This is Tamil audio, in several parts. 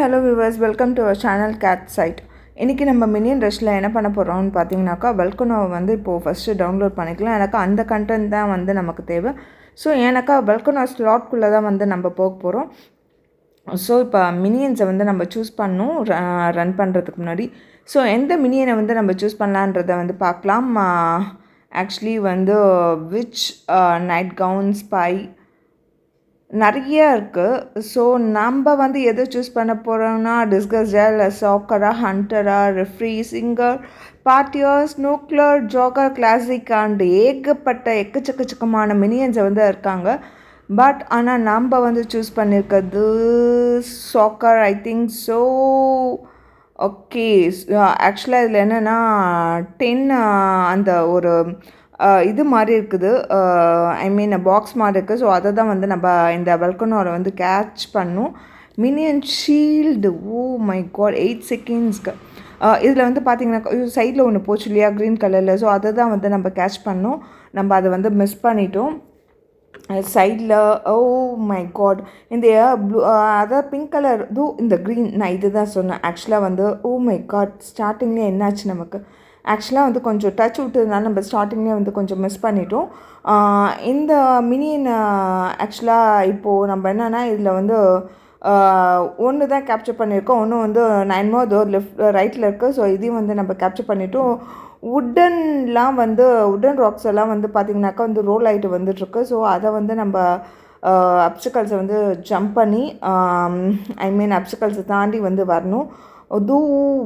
Hello viewers, welcome to our channel Cat Side. இன்றைக்கி நம்ம மினியன் ரஷ்ல என்ன பண்ண போகிறோம்னு பார்த்தீங்கன்னாக்கா, வெல்கனோவை வந்து இப்போது ஃபஸ்ட்டு டவுன்லோட் பண்ணிக்கலாம். எனக்கு அந்த கண்டென்ட் தான் வந்து நமக்கு தேவை. ஸோ எனக்கா வெல்கனோ ஸ்லாட்குள்ளே தான் வந்து நம்ம போக போகிறோம். ஸோ இப்போ மினியன்ஸை வந்து நம்ம சூஸ் பண்ணணும் ரன் பண்ணுறதுக்கு முன்னாடி. ஸோ எந்த மினியனை வந்து நம்ம சூஸ் பண்ணலான்றதை வந்து பார்க்கலாம். ஆக்சுவலி வந்து விச் நைட் கவுன் ஸ்பை நிறைய இருக்குது. ஸோ நம்ம வந்து எதை சூஸ் பண்ண போகிறோம்னா, டிஸ்கஸ்டா இல்லை சாக்கரா, ஹண்டரா, ரெஃப்ரி, சிங்கர், பார்ட்டியர், ஸ்னூக்லர், ஜோக்கர், கிளாசிக் அண்ட் எக்கச்சக்கமான மினியன்ஸை வந்து இருக்காங்க. பட் ஆனால் நம்ம வந்து சூஸ் பண்ணியிருக்கிறது soccer, I think so. Okay, ஆக்சுவலாக இதில் என்னென்னா 10 அந்த ஒரு இது மாதிரி இருக்குது, ஐ மீன் பாக்ஸ் மாதிரி இருக்குது. ஸோ அதை தான் வந்து நம்ம இந்த வெல்கனோவில் வந்து கேட்ச் பண்ணணும். Minion shield, oh my god, 8 செகண்ட்ஸ்க்கு இதில் வந்து பார்த்திங்கன்னா சைடில் ஒன்று போச்சு இல்லையா, க்ரீன் கலரில். ஸோ அதை தான் வந்து நம்ம கேட்ச் பண்ணோம். நம்ம அதை வந்து மிஸ் பண்ணிட்டோம் சைடில். ஓ மை காட், இந்த ப்ளூ அதாவது பிங்க் கலர் இந்த க்ரீன், நான் இது தான் சொன்னேன் ஆக்சுவலாக வந்து. ஓ மை காட், ஸ்டார்டிங்லேயே என்னாச்சு நமக்கு, ஆக்சுவலாக வந்து கொஞ்சம் டச் விட்டதுனால நம்ம ஸ்டார்டிங்லேயே வந்து கொஞ்சம் மிஸ் பண்ணிட்டோம். இந்த மினியன் ஆக்சுவலாக இப்போது நம்ம என்னென்னா இதில் வந்து ஒன்று தான் கேப்சர் பண்ணியிருக்கோம். ஒன்று வந்து 9 மோர் லெஃப்ட் ரைட்டில் இருக்குது. ஸோ இதையும் வந்து நம்ம கேப்சர் பண்ணிட்டோம். உட்டன் ராக்ஸ் எல்லாம் வந்து பார்த்திங்கனாக்கா வந்து ரோல் ஆகிட்டு வந்துட்டுருக்கு. ஸோ அதை வந்து நம்ம அப்சிக்கல்ஸை வந்து ஜம்ப் பண்ணி ஐ மீன் அப்சிக்கல்ஸை தாண்டி வந்து வரணும்.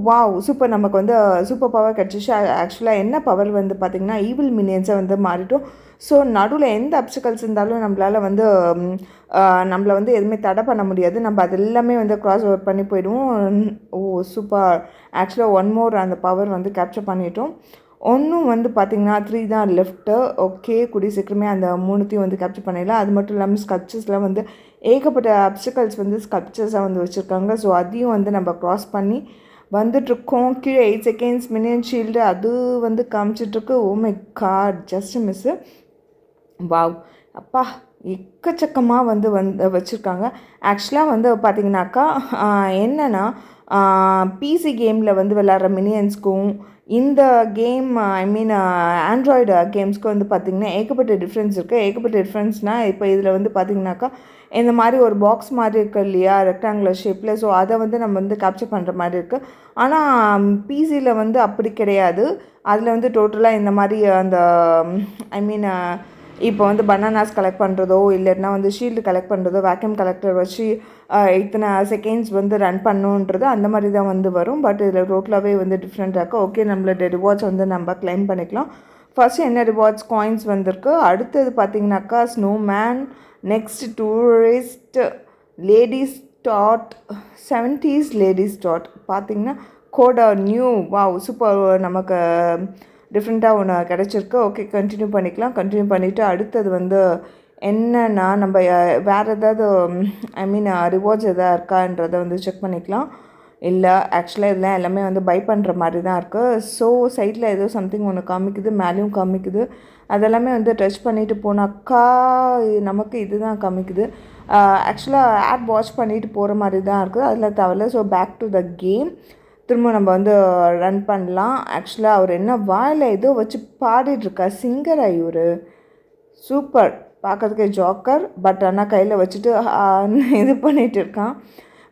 வாவ், சூப்பர், நமக்கு வந்து சூப்பர் பவர் கிடச்சிச்சு. ஆக்சுவலாக என்ன பவர் வந்து பார்த்திங்கன்னா ஈவில் மினியன்ஸை வந்து மாறிட்டோம். ஸோ நடுவில் எந்த அப்சிக்கல்ஸ் இருந்தாலும் நம்மளால் வந்து நம்மளை வந்து எதுவுமே தடை பண்ண முடியாது. நம்ம அது எல்லாமே வந்து க்ராஸ் ஓவர் பண்ணி போயிடுவோம். ஓ சூப்பர், ஆக்சுவலாக 1 மோர் அந்த பவர் வந்து கேப்சர் பண்ணிட்டோம். ஒன்றும் வந்து பார்த்திங்கன்னா 3 தான் லெஃப்ட்டு. ஓகே, கூடிய சீக்கிரமே அந்த 3த்தையும் வந்து கேப்சர் பண்ணிடலாம். அது மட்டும் இல்லாமல் ஸ்கல்ப்சர்ஸ்லாம் வந்து ஏகப்பட்ட அப்சிக்கல்ஸ் வந்து ஸ்கல்ப்சர்ஸாக வந்து வச்சுருக்காங்க. ஸோ அதையும் வந்து நம்ம க்ராஸ் பண்ணி வந்துட்ருக்கோம். கீழே 8 செகண்ட்ஸ் மினியன் ஷீல்டு அது வந்து காமிச்சிட்ருக்கு. Oh my god, just miss. Wow, அப்பா, எக்கச்சக்கமாக வந்து வச்சுருக்காங்க. ஆக்சுவலாக வந்து பார்த்திங்கனாக்கா என்னென்னா பிசி கேமில் வந்து விளாட்ற மினியன்ஸ்க்கும் இந்த கேம் ஐ மீன் ஆண்ட்ராய்டு கேம்ஸ்க்கு வந்து பார்த்திங்கன்னா ஏகப்பட்ட டிஃப்ரென்ஸ் இருக்குது. ஏகப்பட்ட டிஃப்ரென்ஸ்னால் இப்போ இதில் வந்து பார்த்திங்கனாக்கா இந்த மாதிரி ஒரு பாக்ஸ் மாதிரி இருக்குது இல்லையா, ரெக்டாங்குலர் ஷேப்பில். ஸோ அதை வந்து நம்ம வந்து கேப்சர் பண்ணுற மாதிரி இருக்குது. ஆனால் பிசியில் வந்து அப்படி கிடையாது. அதில் வந்து டோட்டலாக இந்த மாதிரி அந்த ஐ மீன் இப்போ வந்து பனானாஸ் கலெக்ட் பண்ணுறதோ இல்லைன்னா வந்து ஷீல்டு கலெக்ட் பண்ணுறதோ வேக்யூம் கலெக்டர் வச்சு இத்தனை செகண்ட்ஸ் வந்து ரன் பண்ணுன்றது அந்த மாதிரி தான் வந்து வரும். பட் இதில் டோட்டலாகவே வந்து டிஃப்ரெண்ட்டாக இருக்குது. ஓகே, நம்மளோட ரிவார்ட்ஸ் வந்து நம்ம கிளைம் பண்ணிக்கலாம். ஃபஸ்ட்டு என்ன ரிவார்ட்ஸ் காயின்ஸ் வந்திருக்கு. அடுத்தது பார்த்திங்கனாக்கா snowman, next tourist, ladies dot, 70s ladies dot, பார்த்திங்கன்னா கோடா நியூ, வாவ் சூப்பர், நமக்கு டிஃப்ரெண்ட்டாக ஒன்று கிடச்சிருக்கு. ஓகே, கண்டினியூ பண்ணிக்கலாம். கண்டினியூ பண்ணிவிட்டு அடுத்தது வந்து என்னென்னா நம்ம வேறு ஏதாவது ஐ மீன் ரிவார்ட்ஸ் எதாவது இருக்கான்றதை வந்து செக் பண்ணிக்கலாம். இல்லை, ஆக்சுவலாக இதெல்லாம் எல்லாமே வந்து பை பண்ணுற மாதிரி தான் இருக்குது. ஸோ சைடில் ஏதோ சம்திங் ஒன்று காமிக்குது, மேலேயும் காமிக்குது. அதெல்லாமே வந்து டச் பண்ணிவிட்டு போனாக்கா நமக்கு இது தான் காமிக்குது. ஆக்சுவலாக ஆட் வாட்ச் பண்ணிவிட்டு போகிற மாதிரி தான் இருக்குது, அதில் தவிர. So back to the game, திரும்ப நம்ம வந்து ரன் பண்ணலாம். ஆக்சுவலாக அவர் என்ன வாயில் ஏதோ வச்சு பாடிட்டுருக்கா, சிங்கரா இவர், சூப்பர், பார்க்கறதுக்கு ஜோக்கர். பட் ஆனால் கையில் வச்சுட்டு இது பண்ணிகிட்டு இருக்கான்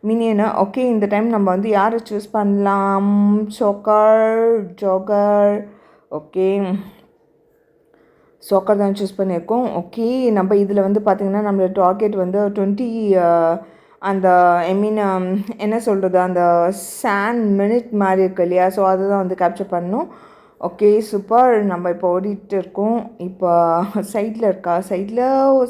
மினியனை. ஓகே, இந்த டைம் நம்ம வந்து யாரை சூஸ் பண்ணலாம், ஜோக்கர். ஓகே, சாக்கர் தான் சூஸ் பண்ணியிருக்கோம். ஓகே, நம்ம இதில் வந்து பார்த்திங்கன்னா நம்மளோட டார்கெட் வந்து 20 அந்த ஐ மீன் என்ன சொல்கிறது, அந்த மினிட் மாதிரி இருக்கு இல்லையா. ஸோ அதுதான் வந்து கேப்சர் பண்ணணும். ஓகே, சூப்பர், நம்ம இப்போ ஓடிட்டு இருக்கோம். இப்போ சைடில் இருக்கா, சைடில்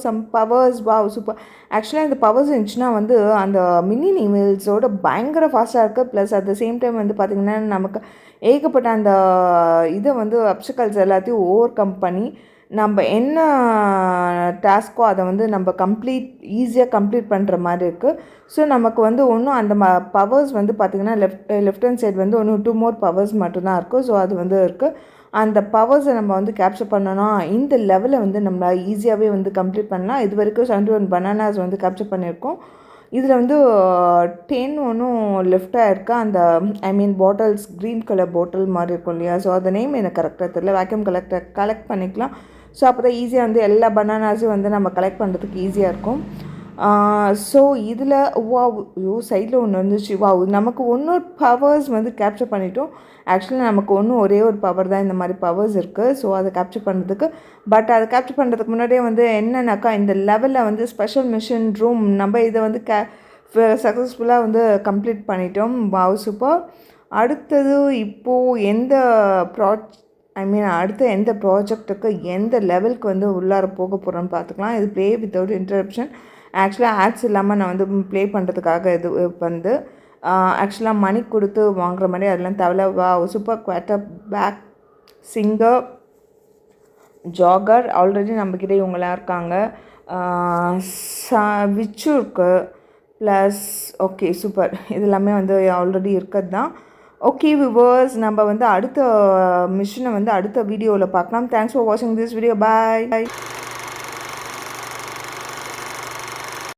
சம் பவர்ஸ், வாவ் சூப்பர். ஆக்சுவலாக இந்த பவர்ஸ் இருந்துச்சுன்னா வந்து அந்த மினியன் இமெயில்ஸோட பயங்கர ஃபாஸ்ட்டாக இருக்குது. Plus at the same time வந்து பார்த்திங்கன்னா நமக்கு ஏகப்பட்ட அந்த இதை வந்து அப்சிக்கல்ஸ் எல்லாத்தையும் ஓவர் கம் பண்ணி நம்ம என்ன டாஸ்க்கோ அதை வந்து நம்ம ஈஸியாக கம்ப்ளீட் பண்ணுற மாதிரி இருக்குது. ஸோ நமக்கு வந்து ஒன்றும் அந்த பவர்ஸ் வந்து பார்த்திங்கன்னா லெஃப்ட் ஹேண்ட் சைடு வந்து ஒன்று 2 மோர் பவர்ஸ் மட்டும்தான் இருக்குது. ஸோ அது வந்து இருக்குது. அந்த பவர்ஸை நம்ம வந்து கேப்சர் பண்ணோன்னா இந்த லெவலை வந்து நம்மளால் ஈஸியாகவே வந்து கம்ப்ளீட் பண்ணலாம். இது வரைக்கும் 71 பனானாஸ் வந்து கேப்சர் பண்ணியிருக்கோம். இதில் வந்து 10 ஒன்றும் லெஃப்டாக இருக்கா அந்த ஐ மீன் பாட்டில்ஸ் க்ரீன் கலர் பாட்டில் மாதிரி இருக்கும் இல்லையா. ஸோ அந்த நேம் எனக்கு கரெக்டாக தெரியல. வேக்யூம் கலெக்ட் பண்ணிக்கலாம். ஸோ அப்போ தான் ஈஸியாக வந்து எல்லா பனானாஸும் வந்து நம்ம கலெக்ட் பண்ணுறதுக்கு ஈஸியாக இருக்கும். ஸோ இதில் சைடில் ஒன்று வந்துச்சு. நமக்கு ஒன்று பவர்ஸ் வந்து கேப்சர் பண்ணிட்டோம். ஆக்சுவலி நமக்கு ஒரே ஒரு பவர் தான் இந்த மாதிரி பவர்ஸ் இருக்குது. ஸோ அதை கேப்சர் பண்ணுறதுக்கு பட் அதை கேப்சர் பண்ணுறதுக்கு முன்னாடியே வந்து என்னன்னாக்கா இந்த லெவலில் வந்து ஸ்பெஷல் மிஷன் ரூம் நம்ம இதை வந்து சக்ஸஸ்ஃபுல்லாக வந்து கம்ப்ளீட் பண்ணிட்டோம். சூப்பர். அடுத்தது இப்போது அடுத்த எந்த ப்ராஜெக்ட்டுக்கு எந்த லெவலுக்கு வந்து உள்ளார போக போகிறோன்னு பார்த்துக்கலாம். இது ப்ளே வித்தவுட் இன்டரப்ஷன். ஆக்சுவலாக ஆட்ஸ் இல்லாமல் நான் வந்து ப்ளே பண்ணுறதுக்காக இது வந்து ஆக்சுவலாக மணி கொடுத்து வாங்குற மாதிரி அதெல்லாம் தேவையில்ல. சூப்பர். குவாட்டர் பேக் சிங்கர் ஜாகர் ஆல்ரெடி நம்மக்கிட்ட இவங்களாம் இருக்காங்க. விச்சு இருக்குது ப்ளஸ் ஓகே சூப்பர். இது எல்லாமே வந்து ஆல்ரெடி இருக்கிறது தான். ஓகே வியூவர்ஸ், நம்ம வந்து அடுத்த மிஷனை வந்து அடுத்த வீடியோவில் பார்க்கலாம். தேங்க்ஸ் ஃபார் வாட்சிங் திஸ் வீடியோ. பாய்.